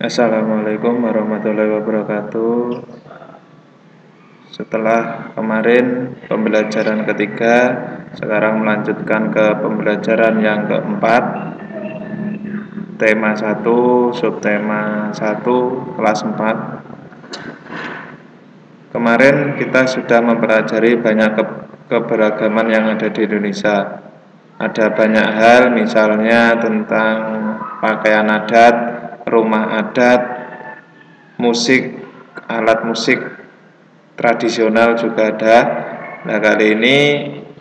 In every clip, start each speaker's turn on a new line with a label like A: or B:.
A: Assalamualaikum warahmatullahi wabarakatuh. Setelah kemarin pembelajaran ketiga, sekarang melanjutkan ke pembelajaran yang keempat. Tema 1, subtema 1, kelas 4. Kemarin kita sudah mempelajari banyak keberagaman yang ada di Indonesia. Ada banyak hal, misalnya tentang pakaian adat, rumah adat, musik, alat musik tradisional juga ada. Nah, kali ini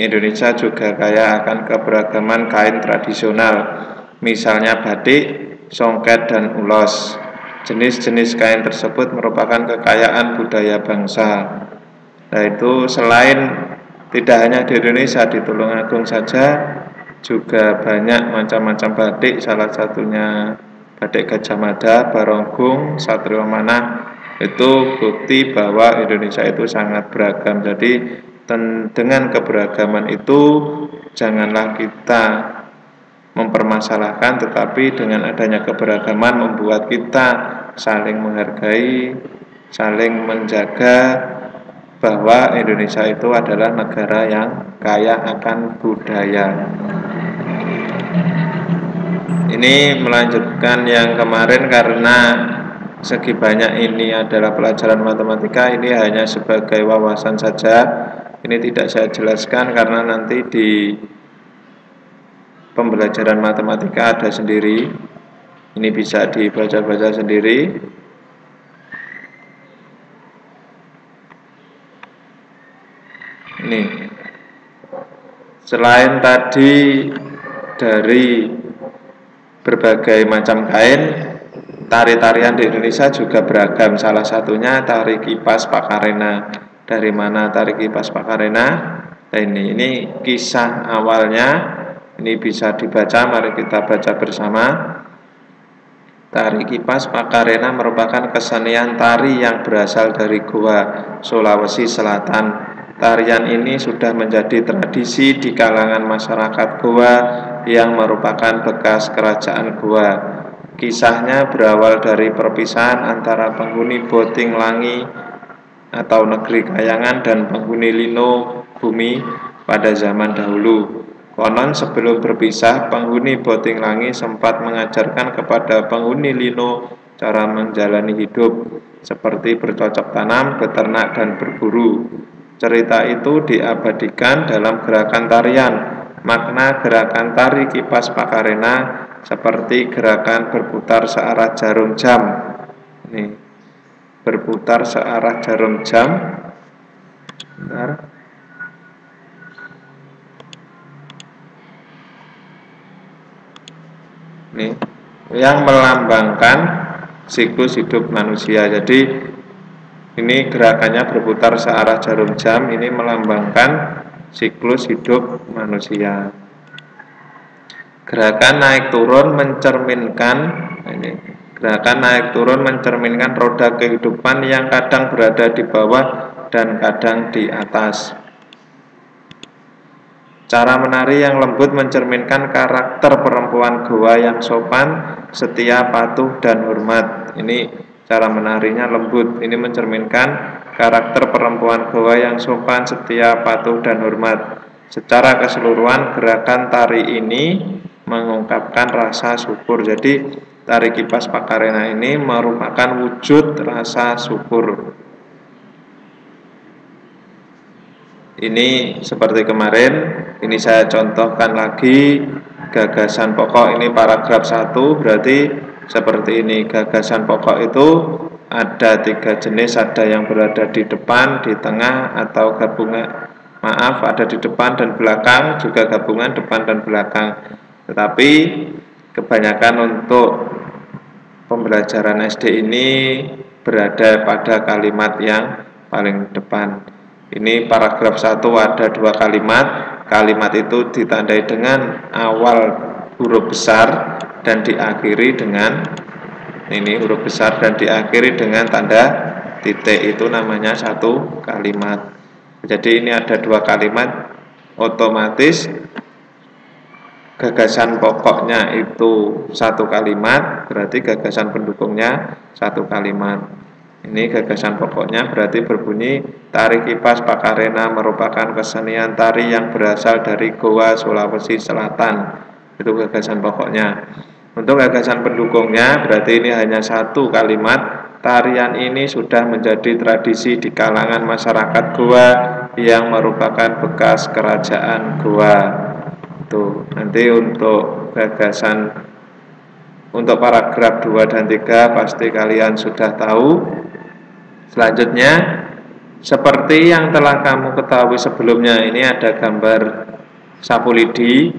A: Indonesia juga kaya akan keberagaman kain tradisional, misalnya batik, songket, dan ulos. Jenis-jenis kain tersebut merupakan kekayaan budaya bangsa. Nah, itu selain tidak hanya di Indonesia, di Tulungagung saja juga banyak macam-macam batik, salah satunya batik Gajah Mada, Baronggung, Satrio Manah. Itu bukti bahwa Indonesia itu sangat beragam. Jadi dengan keberagaman itu janganlah kita mempermasalahkan, tetapi dengan adanya keberagaman membuat kita saling menghargai, saling menjaga bahwa Indonesia itu adalah negara yang kaya akan budaya. Ini melanjutkan yang kemarin karena segi banyak ini adalah pelajaran matematika, ini hanya sebagai wawasan saja. Ini tidak saya jelaskan karena nanti di pembelajaran matematika ada sendiri. Ini bisa dibaca-baca sendiri. Ini selain tadi dari berbagai macam kain, tari-tarian di Indonesia juga beragam. Salah satunya tari kipas Pakarena. Dari mana tari kipas Pakarena? Nah, ini kisah awalnya. Ini bisa dibaca, mari kita baca bersama. Tari kipas Pakarena merupakan kesenian tari yang berasal dari Goa, Sulawesi Selatan. Tarian ini sudah menjadi tradisi di kalangan masyarakat Goa yang merupakan bekas kerajaan Goa. Kisahnya berawal dari perpisahan antara penghuni Boting Langi atau negeri Kayangan dan penghuni Lino Bumi pada zaman dahulu. Konon sebelum berpisah, penghuni Boting Langi sempat mengajarkan kepada penghuni Lino cara menjalani hidup, seperti bercocok tanam, beternak, dan berburu. Cerita itu diabadikan dalam gerakan tarian. Makna gerakan tari kipas Pakarena seperti gerakan berputar searah jarum jam. Ini berputar searah jarum jam. Benar. Ini yang melambangkan siklus hidup manusia. Jadi ini gerakannya berputar searah jarum jam, ini melambangkan siklus hidup manusia. Gerakan naik turun mencerminkan roda kehidupan yang kadang berada di bawah dan kadang di atas. Cara menari yang lembut mencerminkan karakter perempuan Goa yang sopan, setia, patuh, dan hormat. Ini cara menarinya lembut. Ini mencerminkan karakter perempuan Goa yang sopan, setia, patuh, dan hormat. Secara keseluruhan gerakan tari ini mengungkapkan rasa syukur. Jadi tari kipas Pakarena ini merupakan wujud rasa syukur. Ini seperti kemarin, ini saya contohkan lagi gagasan pokok. Ini paragraf 1, berarti seperti ini. Gagasan pokok itu ada 3 jenis, ada yang berada di depan, di tengah, atau gabungan. Maaf, ada di depan dan belakang, juga gabungan depan dan belakang. Tetapi kebanyakan untuk pembelajaran SD ini berada pada kalimat yang paling depan. Ini paragraf 1 ada 2 kalimat. Kalimat itu ditandai dengan awal huruf besar dan diakhiri dengan ini huruf besar dan diakhiri dengan tanda titik. Itu namanya satu kalimat. Jadi ini ada 2 kalimat, otomatis gagasan pokoknya itu satu kalimat, berarti gagasan pendukungnya satu kalimat. Ini gagasan pokoknya berarti berbunyi, tari kipas Pakarena merupakan kesenian tari yang berasal dari Goa, Sulawesi Selatan. Itu gagasan pokoknya. Untuk gagasan pendukungnya berarti ini hanya satu kalimat. Tarian ini sudah menjadi tradisi di kalangan masyarakat Goa yang merupakan bekas kerajaan Goa. Tuh, nanti untuk gagasan untuk paragraf 2 dan 3 pasti kalian sudah tahu. Selanjutnya, seperti yang telah kamu ketahui sebelumnya, ini ada gambar sapu lidi.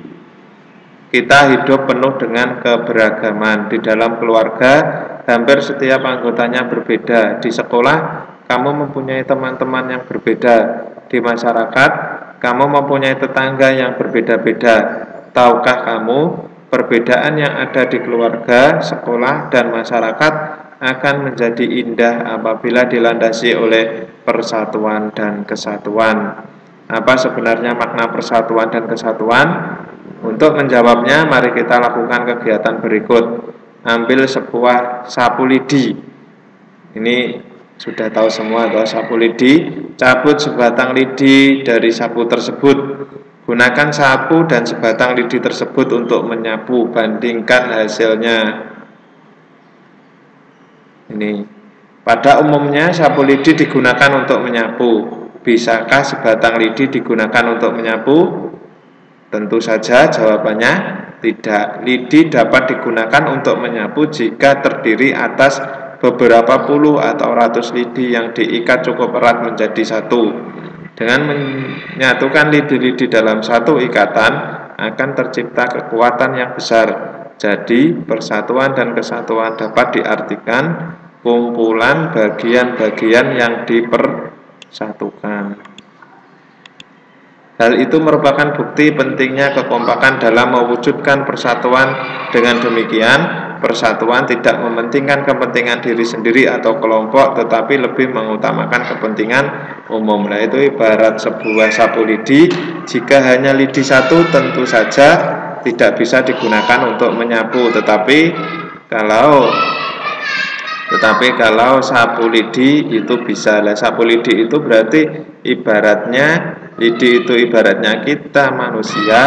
A: Kita hidup penuh dengan keberagaman. Di dalam keluarga, hampir setiap anggotanya berbeda. Di sekolah, kamu mempunyai teman-teman yang berbeda. Di masyarakat, kamu mempunyai tetangga yang berbeda-beda. Tahukah kamu, perbedaan yang ada di keluarga, sekolah, dan masyarakat akan menjadi indah apabila dilandasi oleh persatuan dan kesatuan. Apa sebenarnya makna persatuan dan kesatuan? Untuk menjawabnya, mari kita lakukan kegiatan berikut. Ambil sebuah sapu lidi. Ini sudah tahu semua atau sapu lidi. Cabut sebatang lidi dari sapu tersebut. Gunakan sapu dan sebatang lidi tersebut untuk menyapu. Bandingkan hasilnya. Ini. Pada umumnya sapu lidi digunakan untuk menyapu. Bisakah sebatang lidi digunakan untuk menyapu? Tentu saja jawabannya tidak. Lidi dapat digunakan untuk menyapu jika terdiri atas beberapa puluh atau ratus lidi yang diikat cukup erat menjadi satu. Dengan menyatukan lidi-lidi dalam satu ikatan akan tercipta kekuatan yang besar. Jadi persatuan dan kesatuan dapat diartikan kumpulan bagian-bagian yang dipersatukan. Hal itu merupakan bukti pentingnya kekompakan dalam mewujudkan persatuan. Dengan demikian, persatuan tidak mementingkan kepentingan diri sendiri atau kelompok, tetapi lebih mengutamakan kepentingan umum. Nah, itu ibarat sebuah sapu lidi. Jika hanya lidi satu, tentu saja tidak bisa digunakan untuk menyapu. Tetapi kalau sapu lidi itu bisa. Lah, sapu lidi itu berarti ibaratnya lidi itu ibaratnya kita manusia,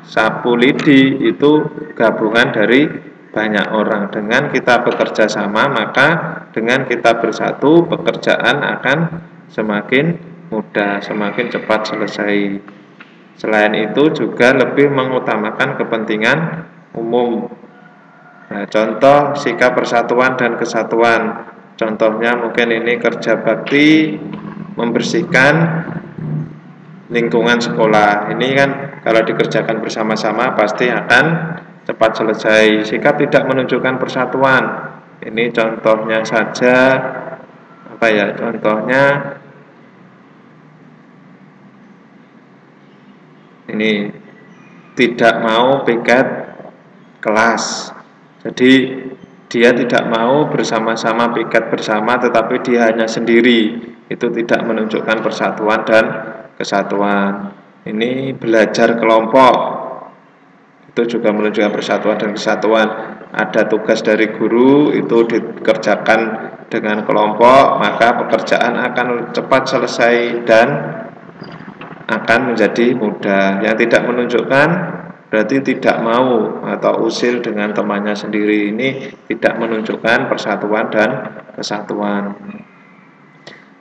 A: sapu lidi itu gabungan dari banyak orang. Dengan kita bekerja sama, maka dengan kita bersatu, pekerjaan akan semakin mudah, semakin cepat selesai. Selain itu juga lebih mengutamakan kepentingan umum. Nah, contoh sikap persatuan dan kesatuan. Contohnya mungkin ini kerja bakti, membersihkan lingkungan sekolah. Ini kan kalau dikerjakan bersama-sama pasti akan cepat selesai. Sikap tidak menunjukkan persatuan. Ini contohnya saja, contohnya ini tidak mau piket kelas. Jadi dia tidak mau bersama-sama piket bersama, tetapi dia hanya sendiri. Itu tidak menunjukkan persatuan dan kesatuan. Ini belajar kelompok, itu juga menunjukkan persatuan dan kesatuan. Ada tugas dari guru, itu dikerjakan dengan kelompok, maka pekerjaan akan cepat selesai dan akan menjadi mudah. Yang tidak menunjukkan berarti tidak mau atau usil dengan temannya sendiri. Ini tidak menunjukkan persatuan dan kesatuan.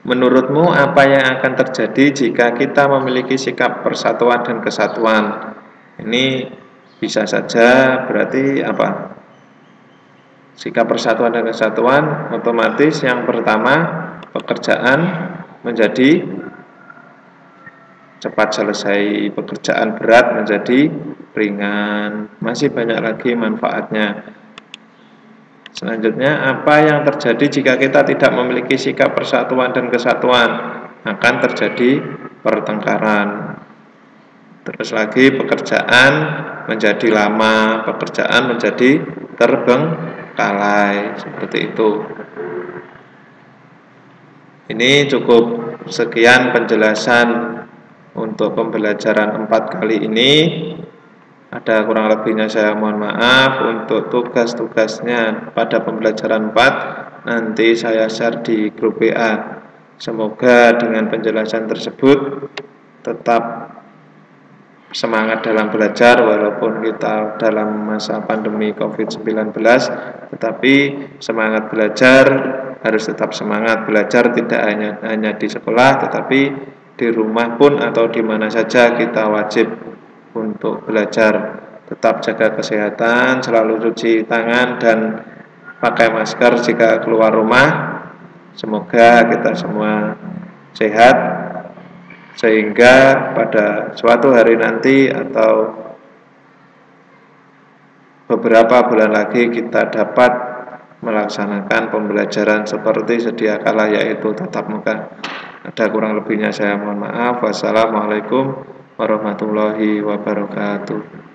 A: Menurutmu apa yang akan terjadi jika kita memiliki sikap persatuan dan kesatuan? Ini bisa saja berarti apa? Sikap persatuan dan kesatuan otomatis yang pertama pekerjaan menjadi cepat selesai, pekerjaan berat menjadi ringan. Masih banyak lagi manfaatnya. Selanjutnya, apa yang terjadi jika kita tidak memiliki sikap persatuan dan kesatuan? Akan terjadi pertengkaran. Terus lagi pekerjaan menjadi lama, pekerjaan menjadi terbengkalai, seperti itu. Ini cukup sekian penjelasan untuk pembelajaran 4 kali ini. Ada kurang lebihnya saya mohon maaf. Untuk tugas-tugasnya pada pembelajaran 4 nanti saya share di grup WA. Semoga dengan penjelasan tersebut tetap semangat dalam belajar walaupun kita dalam masa pandemi COVID-19, tetapi semangat belajar harus tetap semangat belajar, tidak hanya di sekolah tetapi di rumah pun atau di mana saja kita wajib untuk belajar. Tetap jaga kesehatan, selalu cuci tangan dan pakai masker jika keluar rumah. Semoga kita semua sehat sehingga pada suatu hari nanti atau beberapa bulan lagi kita dapat melaksanakan pembelajaran seperti sedia kala, yaitu tatap muka. Ada kurang lebihnya saya mohon maaf. Wassalamualaikum warahmatullahi wabarakatuh.